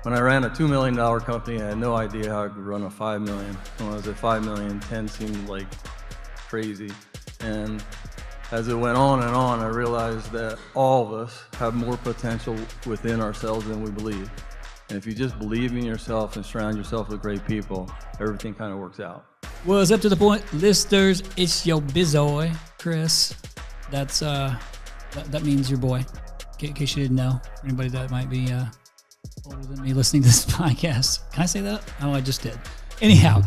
When I ran a $2 million company, I had no idea how I could run a $5 million. When I was at $5 million, 10 seemed like crazy. And as it went on and on, I realized that all of us have more potential within ourselves than we believe. And if you just believe in yourself and surround yourself with great people, everything kind of works out. Well, it's up to the point, listeners. It's your bizoy, Chris. That's that means your boy. In case you didn't know, for anybody that might be older than me listening to this podcast. Can I say that? Oh, I just did. Anyhow,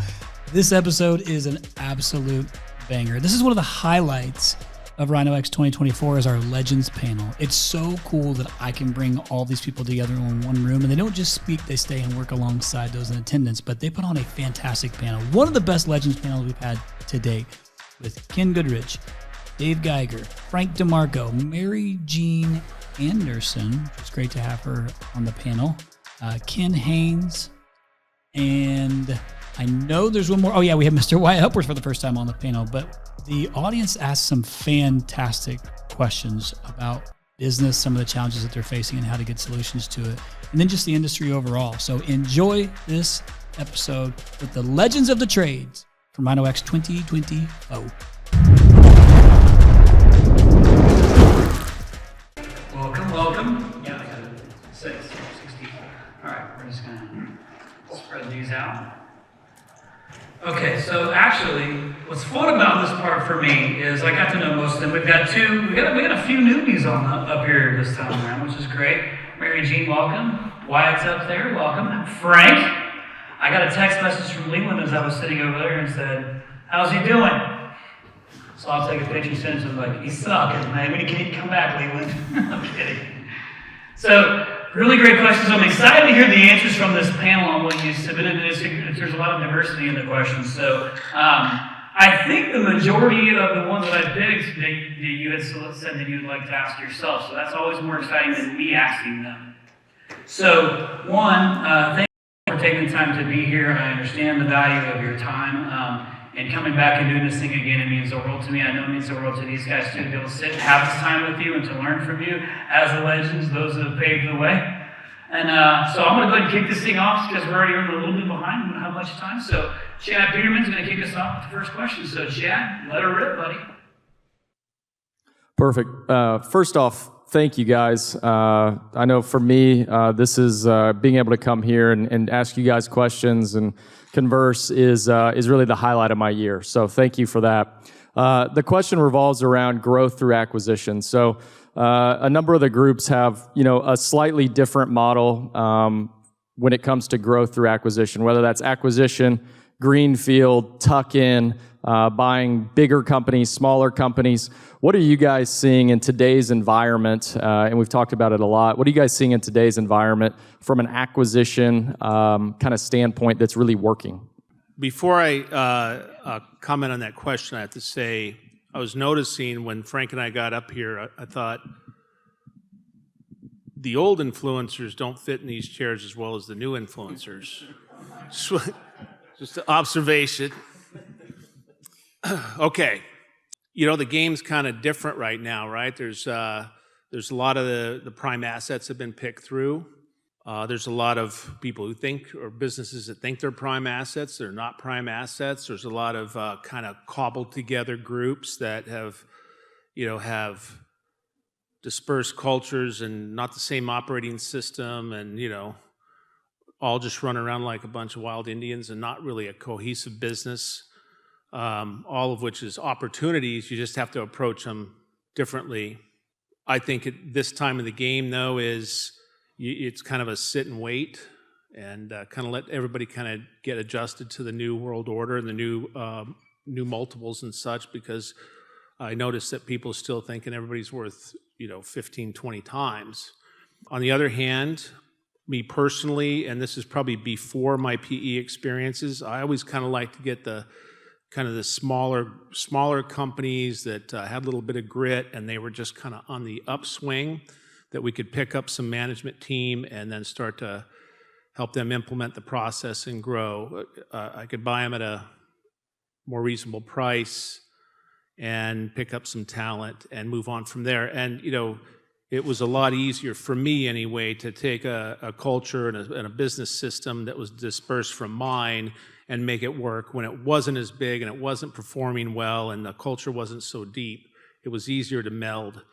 this episode is an absolute banger. This is one of the highlights of RYNOx 2024 is our Legends panel. It's so cool that I can bring all these people together in one room, and they don't just speak, they stay and work alongside those in attendance, but they put on a fantastic panel. One of the best Legends panels we've had to date with Ken Goodrich, Dave Geiger, Frank DiMarco, Mary Jean Anderson, which is great to have her on the panel, Ken Haines, and I know there's one more. Oh yeah, we have Mr. Wyatt Hepworth for the first time on the panel, but the audience asked some fantastic questions about business, some of the challenges that they're facing and how to get solutions to it, and then just the industry overall. So enjoy this episode with the Legends of the Trades from RYNOx 2020. Welcome. Yeah, I got it. 60. All right, we're just going to spread these out. Okay, so actually, what's fun about this part for me is I got to know most of them. We got a few newbies up here this time around, which is great. Mary Jean, welcome. Wyatt's up there, welcome. Frank, I got a text message from Leland as I was sitting over there and said, "How's he doing?" So I'll take a picture, send him like, "He's sucking, man. When can he come back, Leland?" I'm kidding. So, really great questions. I'm excited to hear the answers from this panel on what you submitted. There's a lot of diversity in the questions. So, I think the majority of the ones that I picked that you had said that you would like to ask yourself. So that's always more exciting than me asking them. So, one, thank you for taking the time to be here. I understand the value of your time. And coming back and doing this thing again, it means the world to me. I know it means the world to these guys too, to be able to sit and have this time with you and to learn from you as the legends, those that have paved the way. And so I'm going to go ahead and kick this thing off because we're already running a little bit behind. We don't have much time. So Chad Peterman's going to kick us off with the first question. So Chad, let her rip, buddy. Perfect. First off, thank you guys. I know for me, this is being able to come here and ask you guys questions and converse is really the highlight of my year. So thank you for that. The question revolves around growth through acquisition. So a number of the groups have, a slightly different model when it comes to growth through acquisition, whether that's acquisition, greenfield, tuck-in, buying bigger companies, smaller companies. What are you guys seeing in today's environment? And we've talked about it a lot. What are you guys seeing in today's environment from an acquisition kind of standpoint that's really working? Before I comment on that question, I have to say, I was noticing when Frank and I got up here, I thought the old influencers don't fit in these chairs as well as the new influencers. Just an observation. Okay. The game's kind of different right now, right? There's a lot of the prime assets have been picked through. There's a lot of people who think, or businesses that think they're prime assets. They're not prime assets. There's a lot of kind of cobbled together groups that have dispersed cultures and not the same operating system, and all just run around like a bunch of wild Indians and not really a cohesive business. All of which is opportunities. You just have to approach them differently. I think at this time of the game, though, it's kind of a sit and wait and kind of let everybody kind of get adjusted to the new world order and the new multiples and such, because I noticed that people are still thinking everybody's worth 15, 20 times. On the other hand, me personally, and this is probably before my PE experiences, I always kind of like to get the smaller companies that had a little bit of grit and they were just kind of on the upswing, that we could pick up some management team and then start to help them implement the process and grow. I could buy them at a more reasonable price and pick up some talent and move on from there. And it was a lot easier for me anyway to take a culture and a business system that was dispersed from mine and make it work when it wasn't as big and it wasn't performing well and the culture wasn't so deep. It was easier to meld.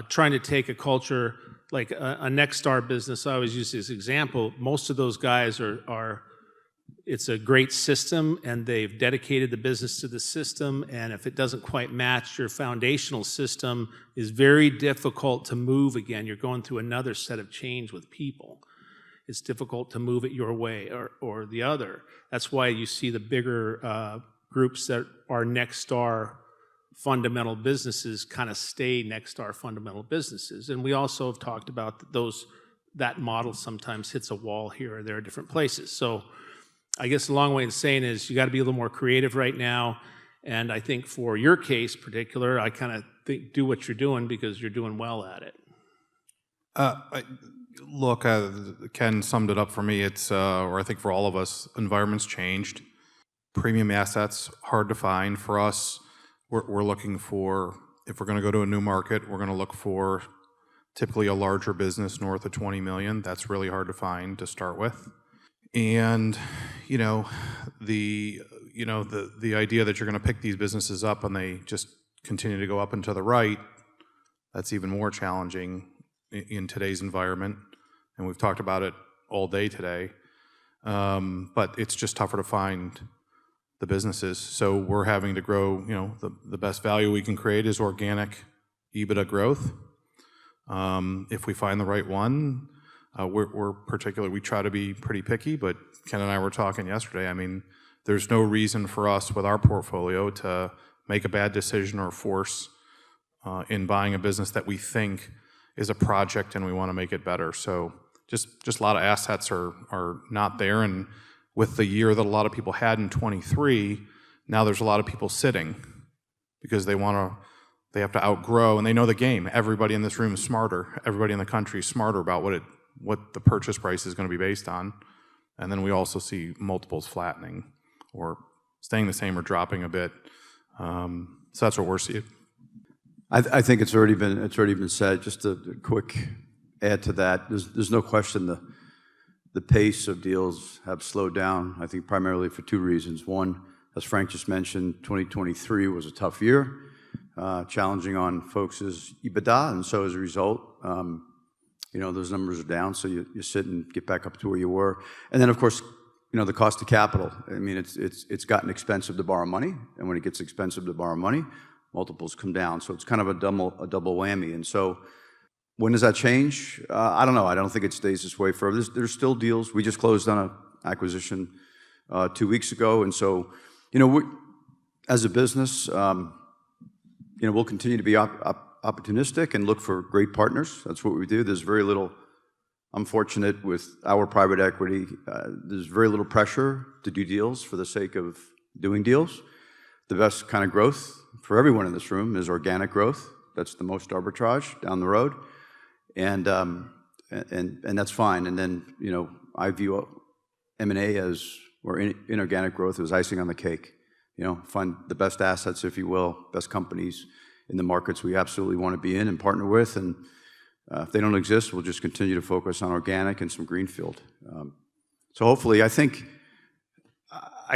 Trying to take a culture like a Nexstar business, I always use this example, most of those guys are it's a great system and they've dedicated the business to the system, and if it doesn't quite match your foundational system, is very difficult to move again. You're going through another set of change with people. It's difficult to move it your way or the other. That's why you see the bigger groups that are Nexstar fundamental businesses kind of stay Nexstar fundamental businesses. And we also have talked about that model sometimes hits a wall here or there at different places. So I guess the long way of saying is you got to be a little more creative right now. And I think for your case particular, I kind of think do what you're doing because you're doing well at it. Look, Ken summed it up for me. It's, or I think for all of us, environment's changed. Premium assets, hard to find for us. We're looking for, if we're going to go to a new market, we're going to look for typically a larger business north of 20 million. That's really hard to find to start with. And, the idea that you're going to pick these businesses up and they just continue to go up and to the right, that's even more challenging in today's environment. And we've talked about it all day today. But it's just tougher to find the businesses. So we're having to grow, the best value we can create is organic EBITDA growth. If we find the right one, we try to be pretty picky, but Ken and I were talking yesterday. I mean, there's no reason for us with our portfolio to make a bad decision or force in buying a business that we think is a project and we want to make it better. So just a lot of assets are not there. And with the year that a lot of people had in 23, now there's a lot of people sitting because they have to outgrow, and they know the game. Everybody in this room is smarter. Everybody in the country is smarter about what the purchase price is going to be based on. And then we also see multiples flattening or staying the same or dropping a bit. So that's what we're seeing. I think it's already been said. Just a quick add to that. There's no question the pace of deals have slowed down, I think primarily for two reasons. One, as Frank just mentioned, 2023 was a tough year, challenging on folks' EBITDA, and so as a result, those numbers are down, so you sit and get back up to where you were. And then, of course, the cost of capital. I mean, it's gotten expensive to borrow money, and when it gets expensive to borrow money, multiples come down. So it's kind of a double whammy. And so when does that change? I don't know. I don't think it stays this way forever. There's still deals. We just closed on an acquisition 2 weeks ago, and so as a business, we'll continue to be opportunistic and look for great partners. That's what we do. There's very little. I'm fortunate with our private equity. There's very little pressure to do deals for the sake of doing deals. The best kind of growth for everyone in this room is organic growth. That's the most arbitrage down the road. And that's fine. And then, I view M&A or inorganic growth as icing on the cake. Find the best assets, if you will, best companies in the markets we absolutely want to be in and partner with. And if they don't exist, we'll just continue to focus on organic and some greenfield. So hopefully, I think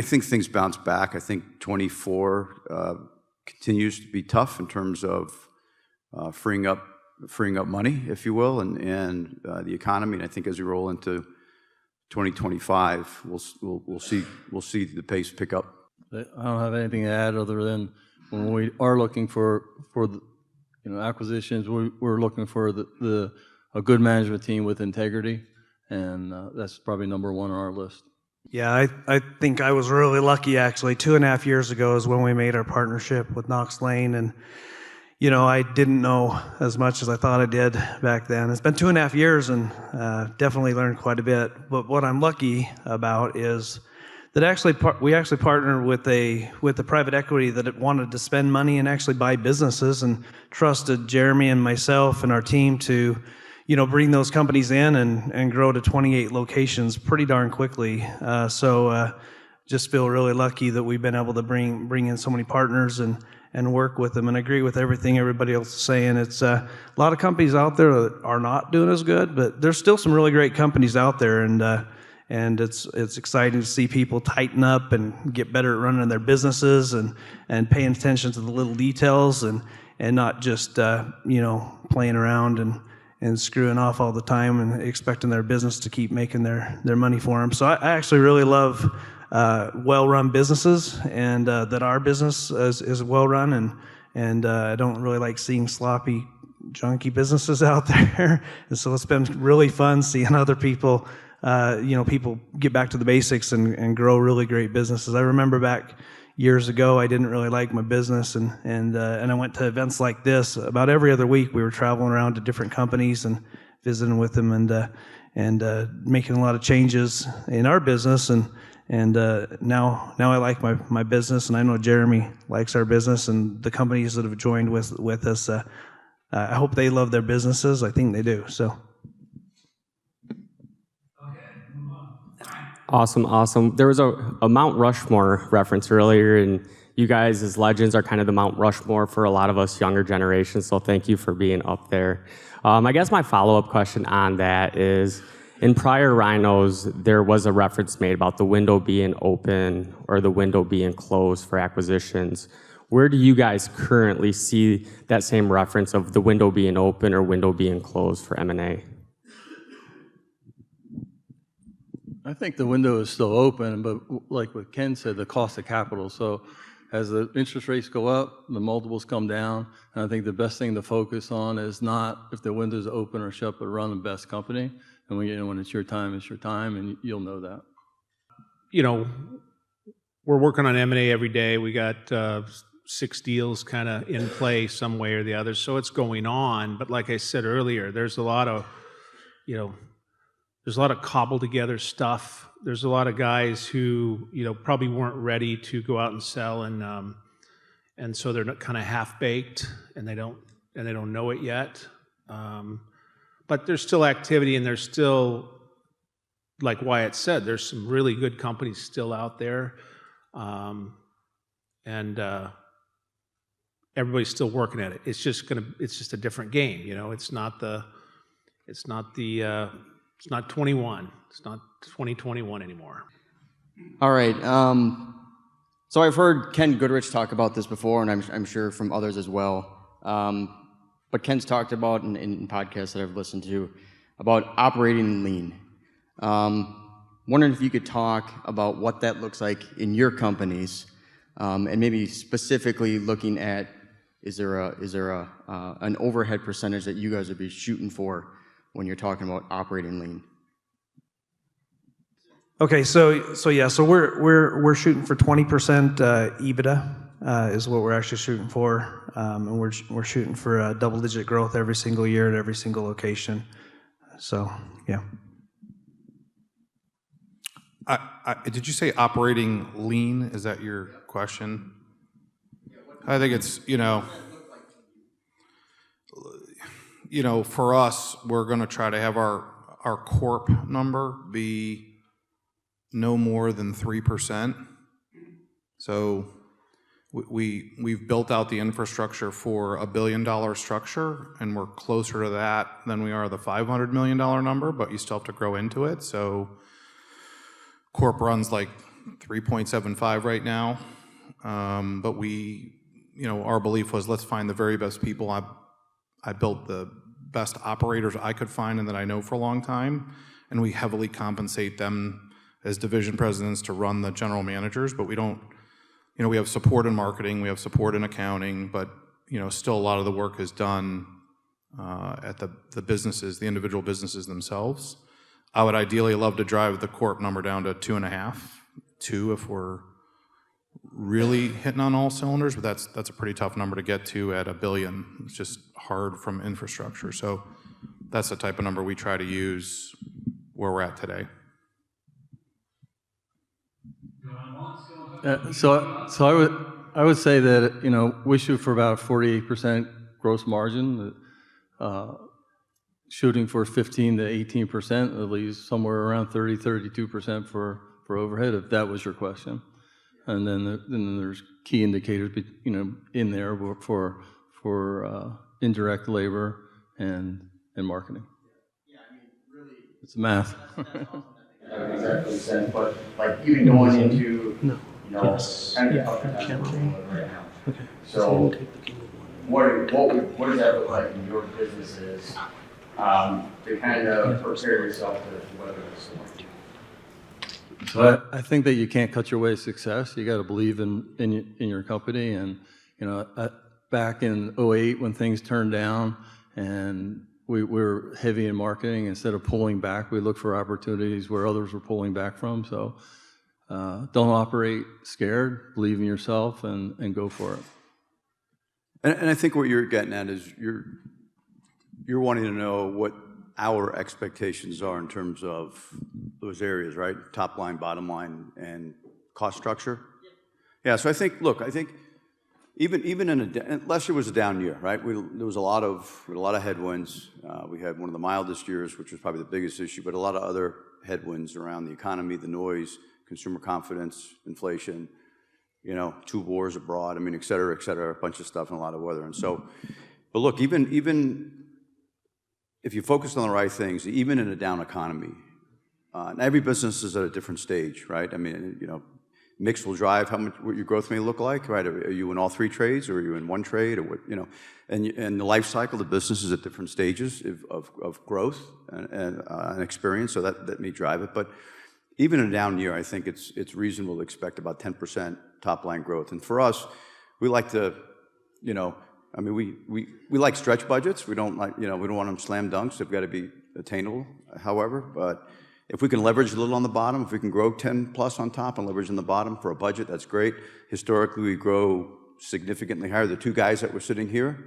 things bounce back. I think 24 continues to be tough in terms of freeing up money, if you will, and the economy. And I think as we roll into 2025, we'll see the pace pick up. I don't have anything to add other than when we are looking for the, acquisitions, we're looking for a good management team with integrity, and that's probably number one on our list. Yeah, I think I was really lucky, actually. 2.5 years ago is when we made our partnership with Knox Lane, and I didn't know as much as I thought I did back then. It's been 2.5 years, and definitely learned quite a bit. But what I'm lucky about is that we actually partnered with the private equity that wanted to spend money and actually buy businesses, and trusted Jeremy and myself and our team to bring those companies in and grow to 28 locations pretty darn quickly. So just feel really lucky that we've been able to bring in so many partners and work with them. And I agree with everything everybody else is saying. It's a lot of companies out there that are not doing as good, but there's still some really great companies out there, and it's exciting to see people tighten up and get better at running their businesses and paying attention to the little details and not just playing around and screwing off all the time and expecting their business to keep making their money for them. So I actually really love well-run businesses, and that our business is well-run, and I don't really like seeing sloppy, junky businesses out there. And so it's been really fun seeing other people, people get back to the basics and grow really great businesses. I remember back years ago, I didn't really like my business, and I went to events like this about every other week. We were traveling around to different companies and visiting with them, and making a lot of changes in our business. And now I like my business, and I know Jeremy likes our business, and the companies that have joined with us. I hope they love their businesses. I think they do. So. Awesome. There was a Mount Rushmore reference earlier, and you guys as legends are kind of the Mount Rushmore for a lot of us younger generations, so thank you for being up there. I guess my follow-up question on that is, in prior RYNOs, there was a reference made about the window being open or the window being closed for acquisitions. Where do you guys currently see that same reference of the window being open or window being closed for M&A? I think the window is still open, but like what Ken said, the cost of capital. So as the interest rates go up, the multiples come down. And I think the best thing to focus on is not if the window's open or shut, but run the best company. And when it's your time, and you'll know that. We're working on M&A every day. We got 6 deals kind of in play some way or the other. So it's going on. But like I said earlier, there's a lot of, there's a lot of cobbled together stuff. There's a lot of guys who, probably weren't ready to go out and sell, and so they're kind of half baked, and they don't know it yet. But there's still activity, and there's still, like Wyatt said, there's some really good companies still out there, and everybody's still working at it. It's just a different game, It's not 21. It's not 2021 anymore. All right. So I've heard Ken Goodrich talk about this before, and I'm sure from others as well. But Ken's talked about in podcasts that I've listened to about operating lean. Wondering if you could talk about what that looks like in your companies, and maybe specifically looking at is there an overhead percentage that you guys would be shooting for when you're talking about operating lean? Okay, so we're shooting for 20% EBITDA is what we're actually shooting for, and we're shooting for double-digit growth every single year at every single location. So yeah. Did you say operating lean? Is that your question? I think it's for us, we're going to try to have our corp number be no more than 3%. So we've built out the infrastructure for $1 billion structure, and we're closer to that than we are the $500 million number, but you still have to grow into it. So corp runs like 3.75 right now, but our belief was let's find the very best people. I built the best operators I could find and that I know for a long time, and we heavily compensate them as division presidents to run the general managers, but we don't, we have support in marketing, we have support in accounting, but, still a lot of the work is done at the businesses, the individual businesses themselves. I would ideally love to drive the corp number down to 2.5, 2 if we're really hitting on all cylinders, but that's a pretty tough number to get to at $1 billion. It's just hard from infrastructure. So that's the type of number we try to use where we're at today. So I would say that we shoot for about 48% gross margin, shooting for 15 to 18%, at least somewhere around 32% for overhead, if that was your question. And then there's key indicators, in there for indirect labor and marketing. Yeah, I mean, really, it's math. That makes exactly sense. But like even going into kind of right now. Okay. So what does that look like in your businesses to kind of prepare yourself to weather the storm? So I think that you can't cut your way to success. You got to believe in your company. And back in '08 when things turned down and we were heavy in marketing, instead of pulling back, we looked for opportunities where others were pulling back from. So don't operate scared. Believe in yourself and go for it. And I think what you're getting at is you're wanting to know what our expectations are in terms of those areas, right? Top line, bottom line, and cost structure. Yeah. So I think even in last year was a down year, right? There was a lot of headwinds. We had one of the mildest years, which was probably the biggest issue, but a lot of other headwinds around the economy, the noise, consumer confidence, inflation. 2 wars abroad. I mean, et cetera, a bunch of stuff and a lot of weather. And so, but look, even if you focus on the right things, even in a down economy, every business is at a different stage, right? I mean, mix will drive what your growth may look like, right? Are you in all 3 trades, or are you in 1 trade, or what? And the life cycle, the business is at different stages of growth and experience, so that may drive it. But even in a down year, I think it's reasonable to expect about 10% top line growth. And for us, we like to, we like stretch budgets. We don't like, we don't want them slam dunks. They've got to be attainable, however. But if we can leverage a little on the bottom, if we can grow 10 plus on top and leverage on the bottom for a budget, that's great. Historically, we grow significantly higher. The 2 guys that were sitting here,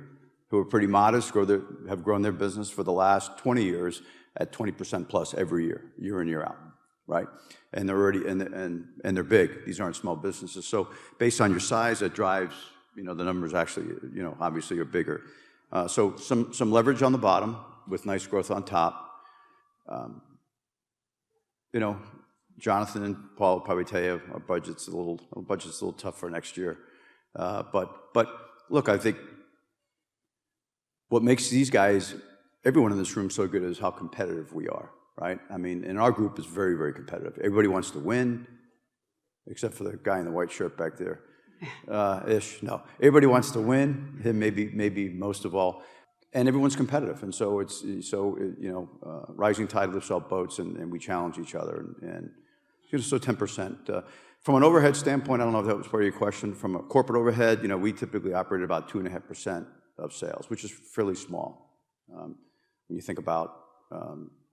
who are pretty modest, have grown their business for the last 20 years at 20% plus every year in, year out. Right, and they're already and they're big. These aren't small businesses. So based on your size, that drives the numbers actually obviously are bigger. So some leverage on the bottom with nice growth on top. Jonathan and Paul will probably tell you our budget's a little tough for next year. But look, I think what makes these guys, everyone in this room, so good is how competitive we are. Right? I mean, and our group is very, very competitive. Everybody wants to win, except for the guy in the white shirt back there. No, everybody wants to win. Him, maybe most of all, and everyone's competitive. And so rising tide lifts all boats, and we challenge each other. And so 10%. From an overhead standpoint, I don't know if that was part of your question. From a corporate overhead, we typically operate at about 2.5% of sales, which is fairly small when you think about.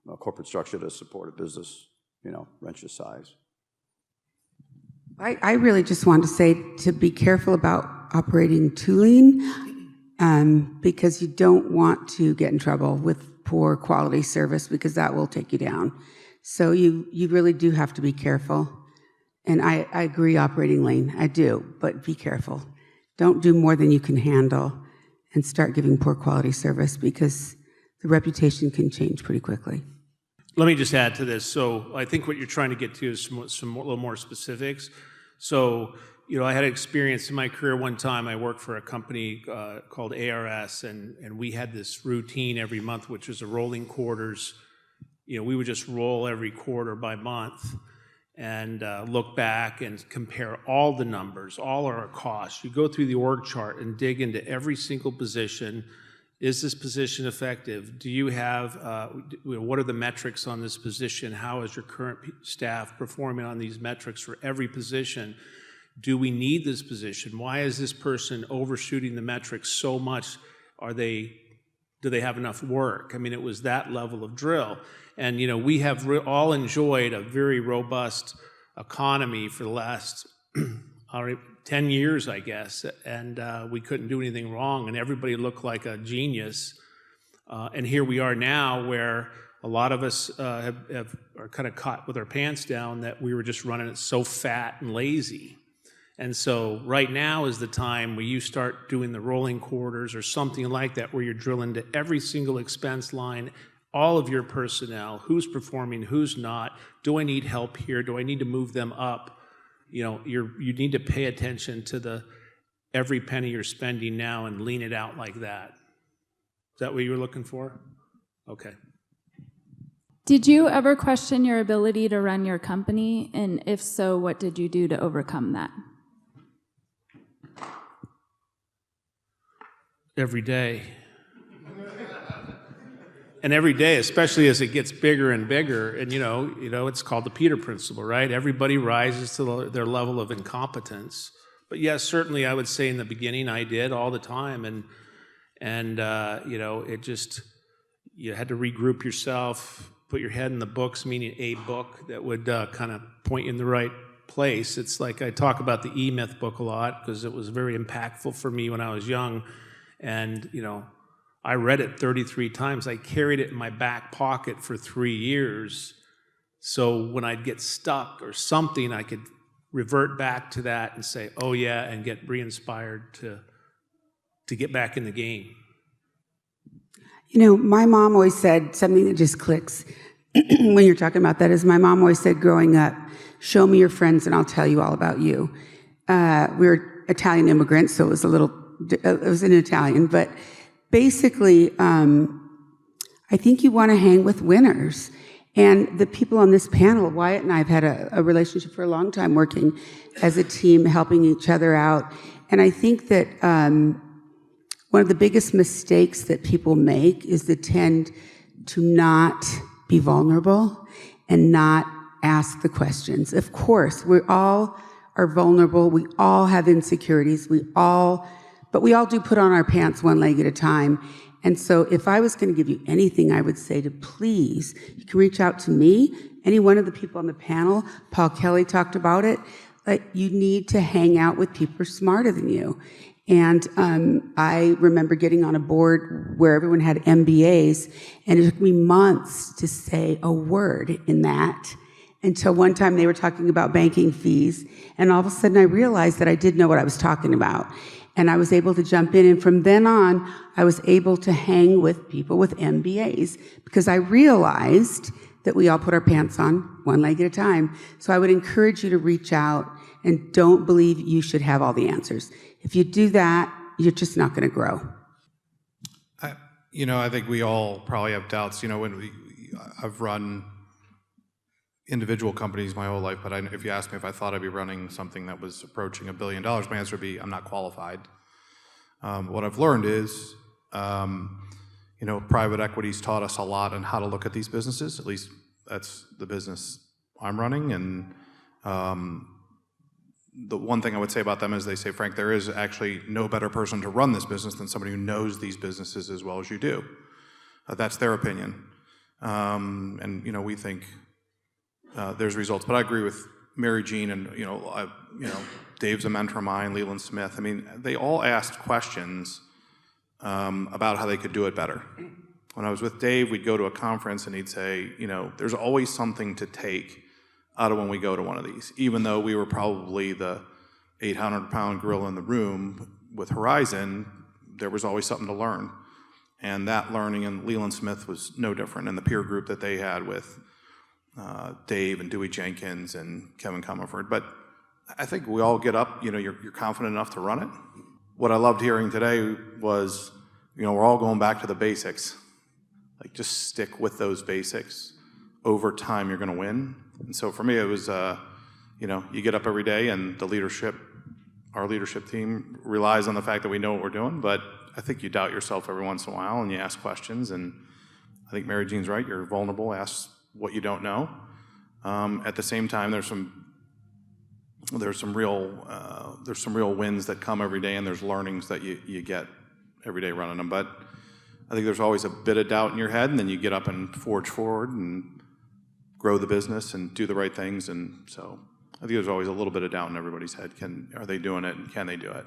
A corporate structure to support a business, Wrench's size. I really just want to say to be careful about operating too lean, because you don't want to get in trouble with poor quality service, because that will take you down. So you really do have to be careful. And I agree operating lean, I do, but be careful. Don't do more than you can handle and start giving poor quality service, because the reputation can change pretty quickly. Let me just add to this. So I think what you're trying to get to is some little more specifics. So, I had experience in my career. One time I worked for a company called ARS, and we had this routine every month, which was a rolling quarters. We would just roll every quarter by month and look back and compare all the numbers, all our costs. You go through the org chart and dig into every single position. Is this position effective? Do you have, what are the metrics on this position? How is your current staff performing on these metrics for every position? Do we need this position? Why is this person overshooting the metrics so much? Do they have enough work? I mean, it was that level of drill. And, we have all enjoyed a very robust economy for the last 10 years, I guess, and we couldn't do anything wrong, and everybody looked like a genius. And here we are now, where a lot of us are kind of caught with our pants down that we were just running it so fat and lazy. And so right now is the time where you start doing the rolling quarters or something like that, where you're drilling to every single expense line, all of your personnel, who's performing, who's not, do I need help here, do I need to move them up? You know, you need to pay attention to every penny you're spending now and lean it out like that. Is that what you were looking for? Okay. Did you ever question your ability to run your company? And if so, what did you do to overcome that? Every day. And every day, especially as it gets bigger and bigger, and you know, it's called the Peter Principle, right? Everybody rises to their level of incompetence. But yes, certainly I would say in the beginning I did all the time, and you know, it just, you had to regroup yourself, put your head in the books, meaning a book that would kind of point you in the right place. It's like I talk about the E-Myth book a lot because it was very impactful for me when I was young, and you know, I read it 33 times. I carried it in my back pocket for 3 years. So when I'd get stuck or something, I could revert back to that and say, oh yeah, and get re-inspired to get back in the game. You know, my mom always said something that just clicks when you're talking about that is my mom always said growing up, show me your friends and I'll tell you all about you. We were Italian immigrants, so it was in Italian, but basically, I think you want to hang with winners. And the people on this panel, Wyatt and I have had a relationship for a long time working as a team, helping each other out. And I think that one of the biggest mistakes that people make is to tend to not be vulnerable and not ask the questions. Of course, we all are vulnerable. We all have insecurities. But we all do put on our pants one leg at a time. And so if I was going to give you anything, I would say to please, you can reach out to me, any one of the people on the panel. Paul Kelly talked about it. Like, you need to hang out with people smarter than you. And I remember getting on a board where everyone had MBAs, and it took me months to say a word in that until one time they were talking about banking fees, and all of a sudden I realized that I did know what I was talking about. And I was able to jump in, and from then on, I was able to hang with people with MBAs because I realized that we all put our pants on one leg at a time. So I would encourage you to reach out and don't believe you should have all the answers. If you do that, you're just not going to grow. I think we all probably have doubts. I've run individual companies my whole life, but if you asked me if I thought I'd be running something that was approaching $1 billion, my answer would be I'm not qualified. What I've learned is, private equity's taught us a lot on how to look at these businesses. At least that's the business I'm running. And the one thing I would say about them is they say, Frank, there is actually no better person to run this business than somebody who knows these businesses as well as you do. That's their opinion. And we think there's results. But I agree with Mary Jean and, Dave's a mentor of mine, Leland Smith. I mean, they all asked questions about how they could do it better. When I was with Dave, we'd go to a conference and he'd say, there's always something to take out of when we go to one of these, even though we were probably the 800-pound gorilla in the room with Horizon, there was always something to learn. And that learning in Leland Smith was no different in the peer group that they had with Dave and Dewey Jenkins and Kevin Comerford. But I think we all get up, you're confident enough to run it. What I loved hearing today was, we're all going back to the basics. Like, just stick with those basics. Over time, you're going to win. And so for me, it was, you get up every day and our leadership team relies on the fact that we know what we're doing, but I think you doubt yourself every once in a while and you ask questions, and I think Mary Jean's right, you're vulnerable, ask what you don't know. At the same time, there's some real wins that come every day, and there's learnings that you get every day running them. But I think there's always a bit of doubt in your head, and then you get up and forge forward and grow the business and do the right things. And so I think there's always a little bit of doubt in everybody's head. Are they doing it, and can they do it?